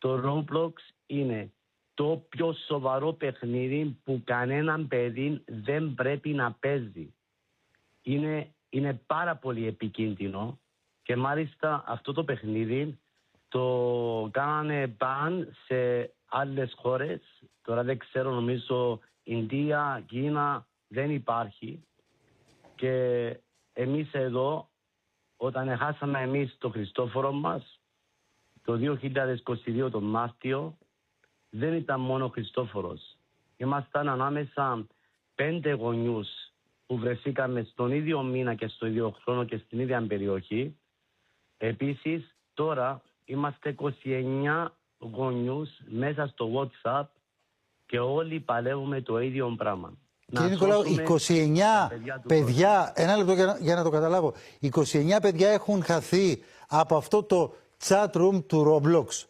Το Roblox είναι το πιο σοβαρό παιχνίδι που κανέναν παιδί δεν πρέπει να παίζει. Είναι πάρα πολύ επικίνδυνο και μάλιστα αυτό το παιχνίδι το κάνανε μπαν σε άλλες χώρες. Τώρα δεν ξέρω, νομίζω Ινδία, Κίνα δεν υπάρχει. Και εμείς εδώ, όταν χάσαμε εμείς το Χριστόφορο μας, το 2022 τον Μάρτιο, δεν ήταν μόνο ο Χριστόφορος. Ήμασταν ανάμεσα 5 γονιούς που βρεθήκαμε στον ίδιο μήνα και στο ίδιο χρόνο και στην ίδια περιοχή. Επίσης, τώρα είμαστε 29 γονιούς μέσα στο WhatsApp και όλοι παλεύουμε το ίδιο πράγμα. Κύριε Νικολάου, 29 παιδιά, ένα λεπτό για να το καταλάβω, 29 παιδιά έχουν χαθεί από αυτό το chat room του Roblox.